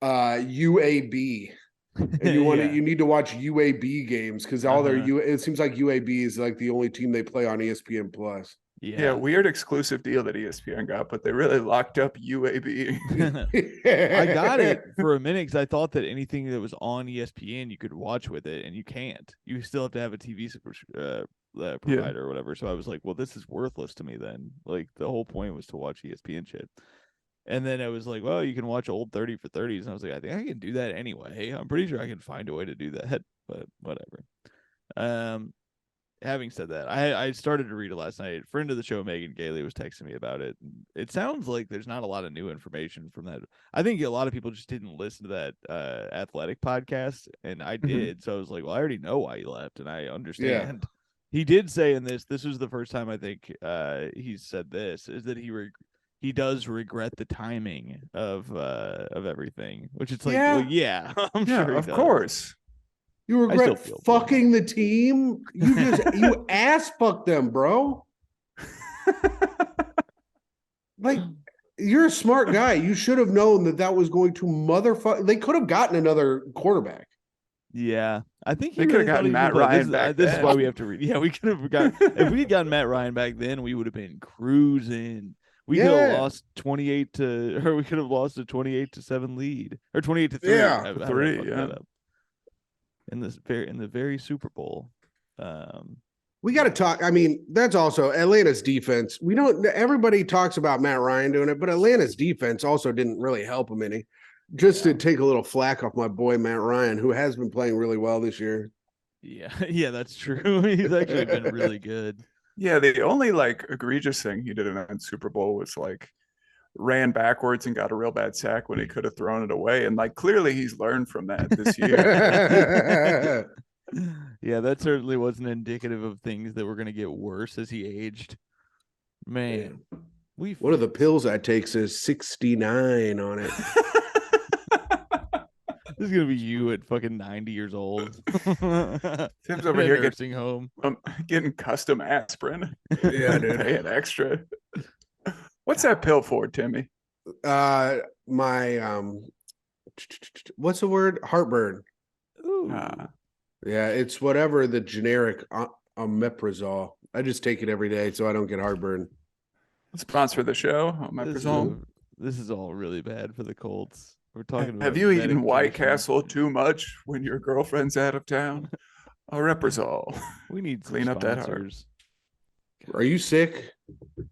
UAB. And you need to watch UAB games because all it seems like UAB is like the only team they play on ESPN Plus. Yeah, weird exclusive deal that ESPN got, but they really locked up UAB. I got it for a minute because I thought that anything that was on ESPN you could watch with it, and you can't. You still have to have a TV provider or whatever. So I was like, well, this is worthless to me then. Like the whole point was to watch ESPN shit. And then I was like, well, you can watch old 30 for 30s. And I was like, I think I can do that anyway. I'm pretty sure I can find a way to do that, but whatever. Having said that, I started to read it last night. Friend of the show, Megan Gailey, was texting me about it. It sounds like there's not a lot of new information from that. I think a lot of people just didn't listen to that athletic podcast, and I did. So I was like, well, I already know why he left, and I understand. Yeah. He did say in this was the first time I think he said this, is that he does regret the timing of everything, which it's like, I'm sure of course. You regret fucking the team? You ass fucked them, bro. Like, you're a smart guy. You should have known that was going to motherfuck. They could have gotten another quarterback. Yeah, I think they could have gotten Matt Ryan back. This is why we have to read. Yeah, we could have got if we had gotten Matt Ryan back then, we would have been cruising. We could have lost 28 to, or we could have lost a 28-7 lead, or 28-3. Yeah, 3. Yeah. In the very Super Bowl. We got to talk. I mean, that's also Atlanta's defense. Everybody talks about Matt Ryan doing it, but Atlanta's defense also didn't really help him any. Just to take a little flack off my boy Matt Ryan, who has been playing really well this year. Yeah, that's true. He's actually been really good. Yeah, the only like egregious thing he did in that Super Bowl was like ran backwards and got a real bad sack when he could have thrown it away. And like clearly he's learned from that this year. Yeah, that certainly wasn't indicative of things that were going to get worse as he aged. Man, one of the pills I take says 69 on it. This is gonna be you at fucking 90 years old. Tim's over here nursing home, getting custom aspirin. Yeah, dude, paying extra. What's that pill for, Timmy? My what's the word? Heartburn. Yeah, it's whatever the generic omeprazole. I just take it every day so I don't get heartburn. Sponsor the show, omeprazole. This is all really bad for the Colts. We're talking about. Have you eaten White Castle too much when your girlfriend's out of town? Omeprazole. We need clean up that heart. Are you sick?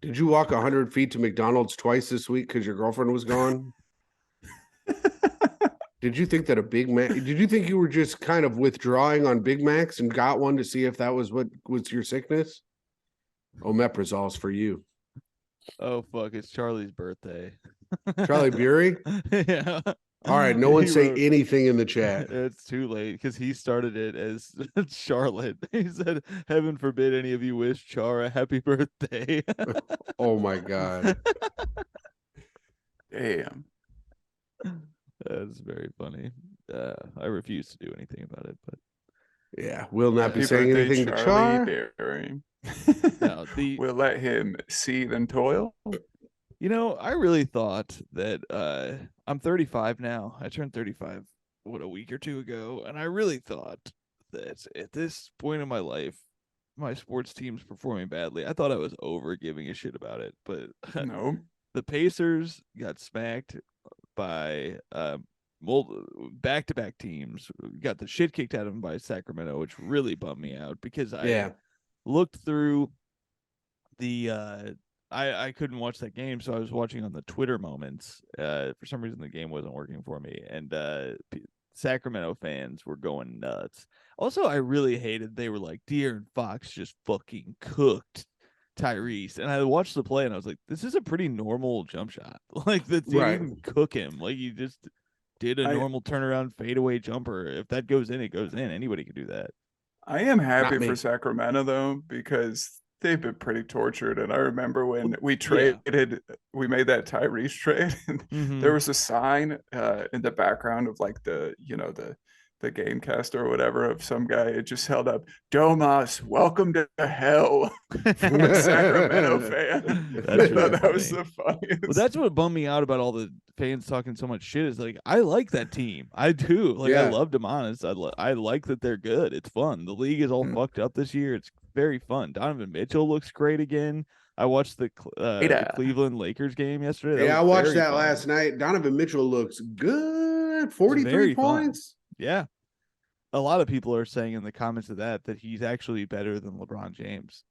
Did you walk 100 feet to McDonald's twice this week because your girlfriend was gone? Did you think that a Big Mac? Did you think you were just kind of withdrawing on Big Macs and got one to see if that was what was your sickness? Omeprazole's for you. Oh fuck! It's Charlie's birthday. Charlie Bury? Yeah. All right, no one say anything in the chat. It's too late because he started it as Charlotte. He said, "Heaven forbid any of you wish Char a happy birthday." Oh my god! Damn, that's very funny. I refuse to do anything about it, but yeah, we'll not be saying anything to Char. No, we'll let him seethe and toil. I really thought that I'm 35 now. I turned 35 a week or two ago, and I really thought that at this point in my life, my sports team's performing badly. I thought I was over giving a shit about it, but No. the Pacers got smacked by back-to-back teams. Got the shit kicked out of them by Sacramento, which really bummed me out because I looked through the I couldn't watch that game, so I was watching on the Twitter moments. For some reason, the game wasn't working for me, and Sacramento fans were going nuts. Also, I really hated they were like, De'Aaron Fox just fucking cooked Tyrese, and I watched the play, and I was like, this is a pretty normal jump shot. Like, that didn't cook him. Like, you just did a normal turnaround fadeaway jumper. If that goes in, it goes in. Anybody can do that. I am happy for Sacramento, though, because they've been pretty tortured. And I remember when we traded, we made that Tyrese trade, and there was a sign in the background of like the Gamecast or whatever of some guy. It just held up, Domas, welcome to hell, from a Sacramento fan. That was the funniest. Well, that's what bummed me out about all the fans talking so much shit is like, I like that team. I do. Like, I love Demonis. I like that they're good. It's fun. The league is all fucked up this year. It's very fun. Donovan Mitchell looks great again. I watched the Cleveland Lakers game yesterday. I watched that last night. Donovan Mitchell looks good. 43 points. Yeah. A lot of people are saying in the comments of that he's actually better than LeBron James.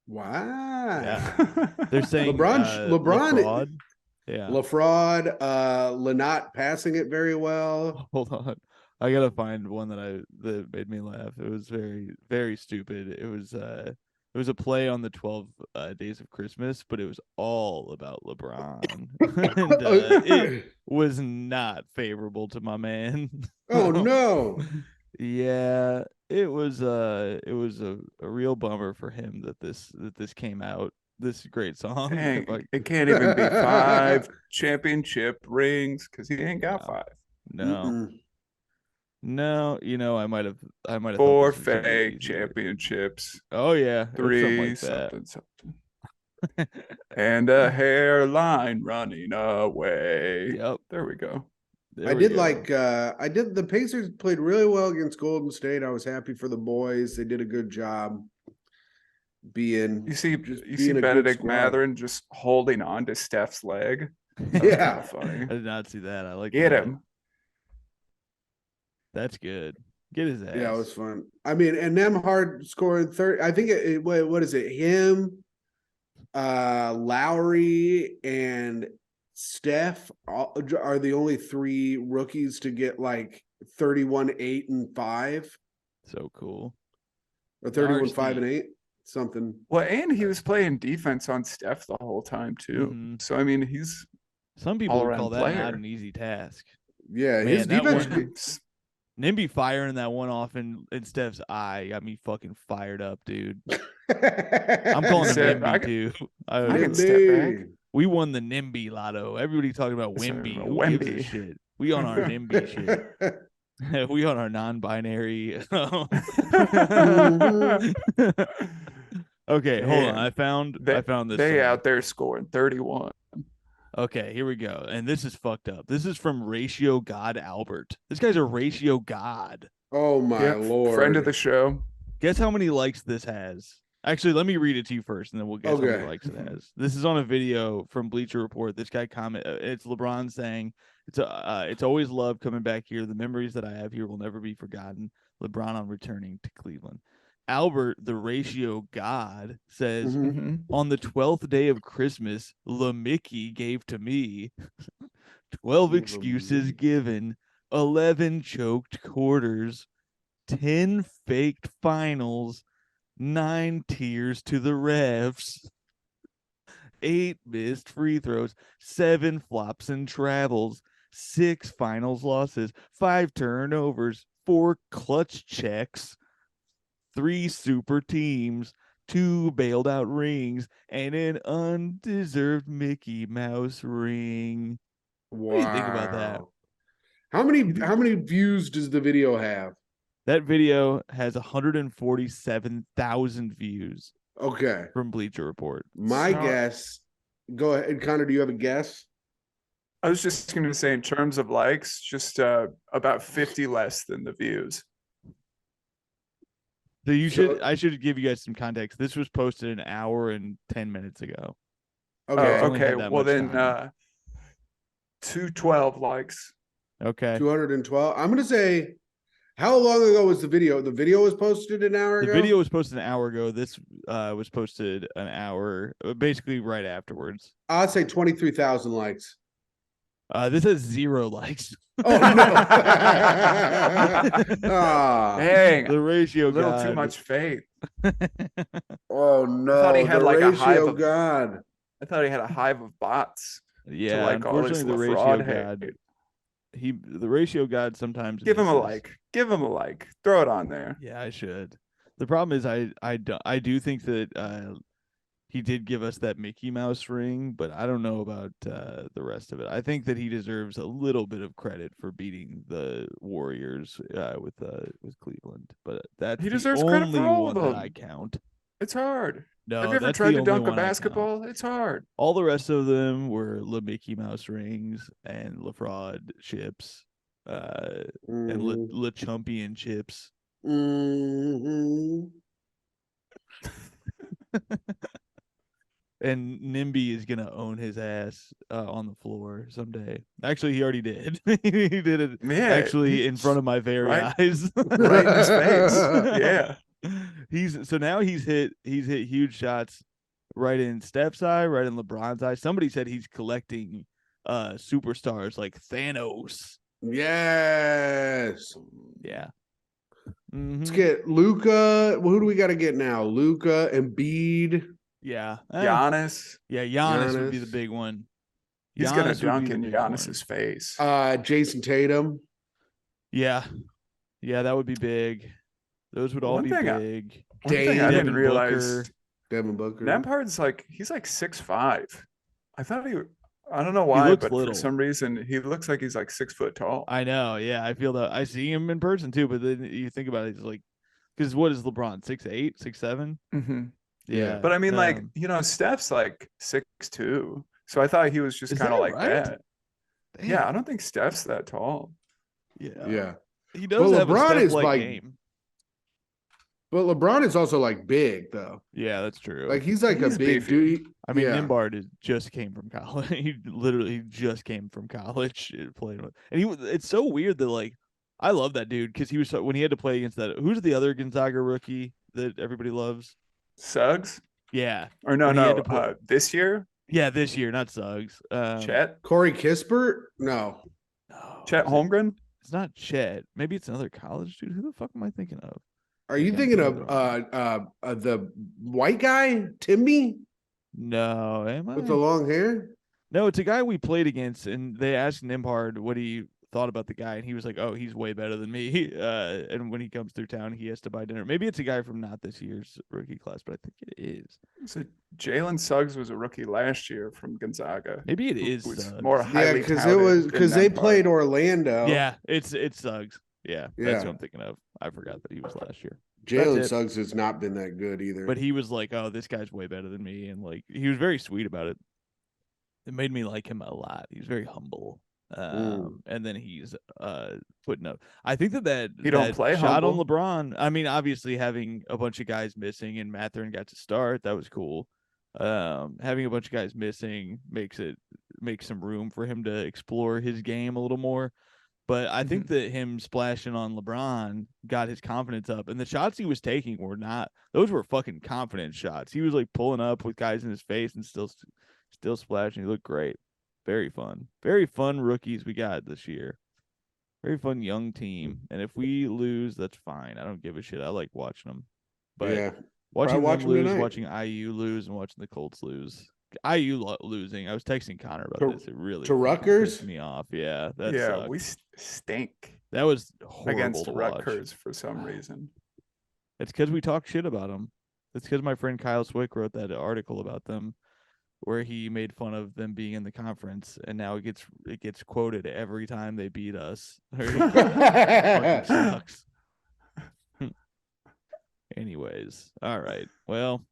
Wow. Yeah. They're saying LeBron LaFraud. LaFraud, not passing it very well. Hold on. I gotta find one that made me laugh. It was very, very stupid. It was a play on the 12 Days of Christmas, but it was all about LeBron. And it was not favorable to my man. Oh no. Yeah, it was a real bummer for him that this came out. This great song. Dang, it can't even be 5 championship rings because he ain't got 5. No. Mm-mm. No, I might have 4 fake championships. Oh yeah, 3 something. And a hairline running away. Yep. There we go. The Pacers played really well against Golden State. I was happy for the boys. They did a good job being. You see Benedict Mathurin just holding on to Steph's leg. That's funny. I did not see that. I like Get him. That's good. Get his ass. Yeah, it was fun. I mean, and Nembhard scoring 30. I think what is it? Him, Lowry, and Steph are the only 3 rookies to get like 31, 8, and 5. So cool. Or 31, 5, and 8. Something. Well, and he was playing defense on Steph the whole time too. Mm-hmm. So I mean, he's some people would call that not an easy task. Yeah, man, his defense. Nimby firing that one off in Steph's eye got me fucking fired up, dude. I'm calling him Nimby too. I can step back. We won the Nimby lotto. Everybody talking about Wimby. Who gives a shit? We on our Nimby shit. We on our non-binary. Okay, hold on. I found this. They out there scoring 31. Okay, here we go. And this is fucked up. This is from Ratio God Albert. This guy's a ratio god. Oh my Lord. Friend of the show. Guess how many likes this has? Actually, let me read it to you first, and then we'll guess how many likes it has. This is on a video from Bleacher Report. This guy it's LeBron saying, it's always love coming back here. The memories that I have here will never be forgotten. LeBron on returning to Cleveland. Albert, the ratio god, says, on the 12th day of Christmas, LeMickey gave to me 12 excuses given, 11 choked quarters, 10 faked finals, 9 tears to the refs, 8 missed free throws, 7 flops and travels, 6 finals losses, 5 turnovers, 4 clutch checks, 3 super teams, 2 bailed out rings, and an undeserved Mickey Mouse ring. Wow. What do you think about that? How many views does the video have? That video has 147,000 views. Okay. From Bleacher Report. My guess Go ahead, Connor. Do you have a guess? I was just going to say, in terms of likes, just about 50 less than the views. So I should give you guys some context. This was posted an hour and 10 minutes ago. Okay. Okay. Well, then 212 likes. Okay. 212. I'm going to say, how long ago was the video? The video was posted an hour ago? The video was posted an hour ago. This was posted an hour, basically right afterwards. I'd say 23,000 likes. This has 0 likes. Oh, no. Dang. The ratio a little god. too much faith. Oh, no. I thought he had the like a hive ratio of god. I thought he had a hive of bots. Yeah, like unfortunately, the ratio god. The ratio god sometimes give misses. him a like. Give him a like. Throw it on there. Yeah, I should. The problem is I do think that he did give us that Mickey Mouse ring, but I don't know about the rest of it. I think that he deserves a little bit of credit for beating the Warriors with Cleveland, but that's he deserves credit for all of them. That I count. It's hard. No, have you ever tried to dunk a basketball? It's hard. All the rest of them were Le Mickey Mouse rings and Le Fraud chips, and Le Chumpion chips. Mm-hmm. And Nimby is gonna own his ass on the floor someday. Actually, he already did. He did it actually in front of my very eyes, right in his face. Yeah, he's hit huge shots right in Steph's eye, right in LeBron's eye. Somebody said he's collecting superstars like Thanos. Yes. Yeah. Let's get Luka. Who do we got to get now? Luka, Embiid. Yeah. Giannis. Yeah, Giannis would be the big one. He's going to dunk in Giannis's face. Jason Tatum. Yeah. Yeah, that would be big. Those would all be big. One thing I didn't realize. Devin Booker. Lampard's he's like 6'5". I thought I don't know why, but little. For some reason he looks like he's like 6 foot tall. I know. Yeah, I feel that. I see him in person too, but then you think about it, it's like, because what is LeBron? 6'8", 6'7"? Mm-hmm. Yeah, but I mean, Steph's like 6'2", so I thought he was just kind of like that. Damn. Yeah, I don't think Steph's that tall. Yeah. He does have LeBron a is Steph-like game. But LeBron is also like big though. Yeah, that's true. Like he's a big dude. I mean, Nimbard just came from college. He literally just came from college playing with, and it's so weird that I love that dude because he was when he had to play against that. Who's the other Gonzaga rookie that everybody loves? Suggs? Yeah. Or no, this year? Yeah, this year, not Suggs. Chet? Corey Kispert? No. Chet Holmgren? It's not Chet. Maybe it's another college dude. Who the fuck am I thinking of? Are you thinking of the white guy, Timby? No, am I? With the long hair? No, it's a guy we played against, and they asked Nimbard what he thought about the guy, and he was like, "Oh, he's way better than me." And when he comes through town, he has to buy dinner. Maybe it's a guy from not this year's rookie class, but I think it is. So Jalen Suggs was a rookie last year from Gonzaga. Maybe it is more highly because they played Orlando. Yeah, it's Suggs. Yeah, that's what I'm thinking of. I forgot that he was last year. Jalen Suggs has not been that good either. But he was like, "Oh, this guy's way better than me," and he was very sweet about it. It made me like him a lot. He was very humble. And then he's putting up. I think that he don't play shot humble. On LeBron. I mean, obviously having a bunch of guys missing and Mathurin got to start, that was cool. Having a bunch of guys missing makes some room for him to explore his game a little more. But I think that him splashing on LeBron got his confidence up, and the shots he was taking were not; those were fucking confident shots. He was pulling up with guys in his face and still splashing. He looked great. Very fun rookies we got this year. Very fun young team. And if we lose, that's fine. I don't give a shit. I like watching them. But watching them lose, tonight. Watching IU lose, and watching the Colts lose. IU losing. I was texting Connor about this. It really to Rutgers pissed me off. Yeah, we stink. That was horrible against to Rutgers watch. for some reason. It's because we talk shit about them. It's because my friend Kyle Swick wrote that article about them, where he made fun of them being in the conference, and now it gets quoted every time they beat us. Fucking sucks. Anyways, all right. Well,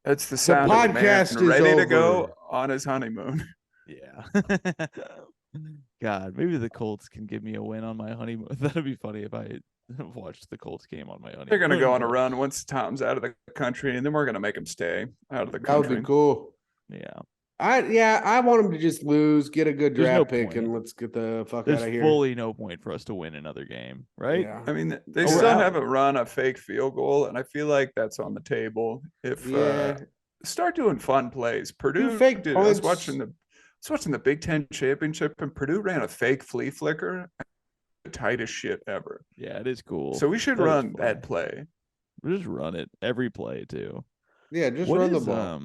That's the sound of a man podcast is ready to over. go on his honeymoon. Yeah. God, maybe the Colts can give me a win on my honeymoon. That'd be funny if I watched the Colts game on my honeymoon. They're going to go on a run once Tom's out of the country, and then we're going to make him stay out of the country. That would be cool. Yeah. I want him to just lose, get a good There's draft no pick, point. and let's get the fuck There's out of here. fully no point for us to win another game, right? Yeah. I mean, they still haven't run a fake field goal, and I feel like that's on the table. If start doing fun plays, Purdue fake did. points. I was watching the Big Ten championship, and Purdue ran a fake flea flicker, the tightest shit ever. Yeah, it is cool. So we should run that play. We'll just run it every play too. Yeah, just run the ball.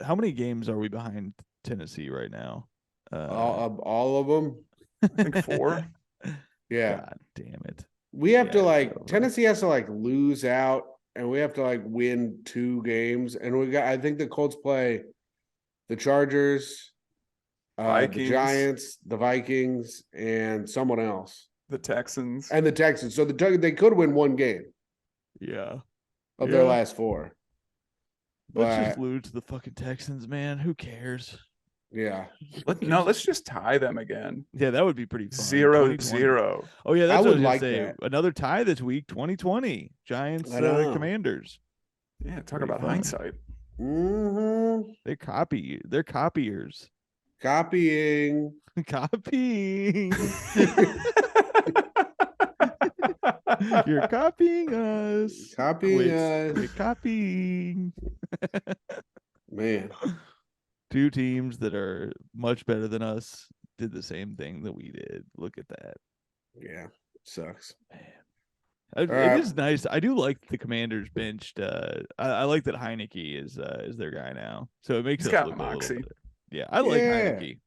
How many games are we behind Tennessee right now? All of them. I think 4. Yeah. God damn it. We have to Tennessee has to lose out, and we have to win 2 games. And I think the Colts play the Chargers, the Giants, the Vikings, and someone else. The Texans. And the Texans. So they could win 1 game. Yeah. Of their last 4. Let's just lose to the fucking Texans, man. Who cares? Yeah. Let's just tie them again. Yeah, that would be pretty fun. 0-0. Oh, yeah, that's I what would I was like say. that. Another tie this week, 2020. Giants, Commanders. Yeah, talk about hindsight. Mm-hmm. They're copiers. Copying. Copying. You're copying us. You're copying. Man. 2 teams that are much better than us did the same thing that we did. Look at that. Yeah. Sucks. Man. It is nice. I do like the Commanders benched. I like that Heineke is their guy now. So it makes us look moxie. A little bit. Yeah, I like Heineke.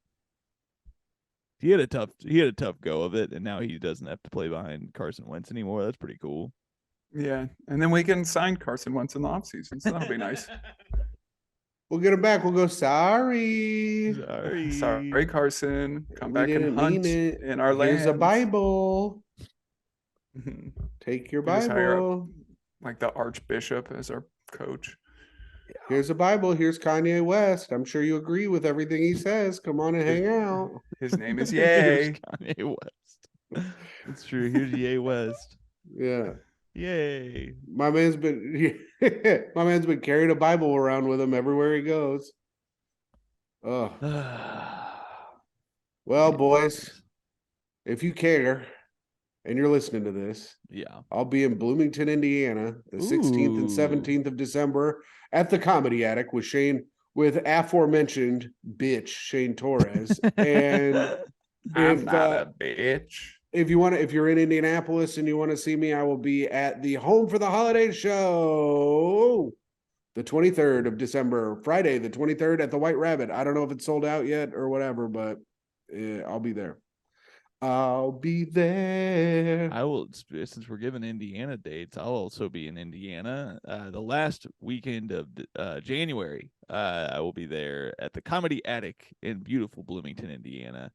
He had a tough go of it, and now he doesn't have to play behind Carson Wentz anymore. That's pretty cool. Yeah, and then we can sign Carson Wentz in the offseason, so that'll be nice. We'll get him back. We'll go, sorry, Carson. Come back and hunt in our land. Here's a Bible. Take your Bible. Like the Archbishop as our coach. Yeah. Here's a Bible. Here's Kanye West. I'm sure you agree with everything he says. Come on and hang out. His name is Ye. Kanye West. It's true. Here's Ye West. Yeah. Yay. My man's been carrying a Bible around with him everywhere he goes. Oh. Well, boys, if you care and you're listening to this, I'll be in Bloomington, Indiana, the 16th and 17th of December at the Comedy Attic with aforementioned bitch Shane Torres. And I'm not a bitch. If you're in Indianapolis and you want to see me, I will be at the Home for the Holiday Show the 23rd of December, Friday, the 23rd at the White Rabbit. I don't know if it's sold out yet or whatever, but I'll be there. I'll be there. I will, since we're giving Indiana dates, I'll also be in Indiana the last weekend of January. I will be there at the Comedy Attic in beautiful Bloomington, Indiana.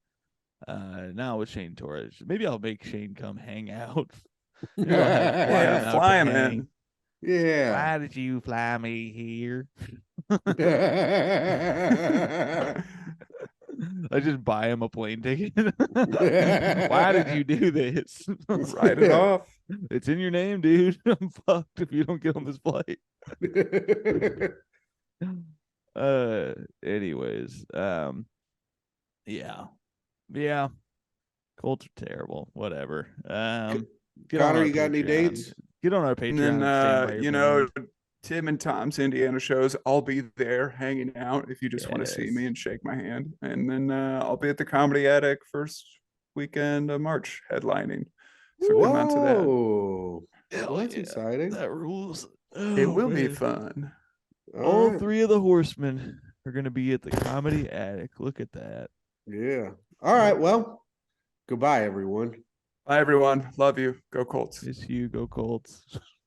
Now with Shane Torres. Maybe I'll make Shane come hang out. Fly him in. Yeah. Why did you fly me here? I just buy him a plane ticket. Why did you do this? Write it off. It's in your name, dude. I'm fucked if you don't get on this flight. Anyways, yeah. Colts are terrible. Whatever. Connor, you got any dates? Get on our Patreon. And then Tim and Tom's Indiana shows, I'll be there hanging out if you just want to see me and shake my hand. And then I'll be at the Comedy Attic first weekend of March headlining. So come out to that. Well, that's exciting. That rules. It will be fun. All 3 of the horsemen are going to be at the Comedy Attic. Look at that. Yeah. All right. Well, goodbye, everyone. Bye, everyone. Love you. Go Colts. It's you. Go Colts.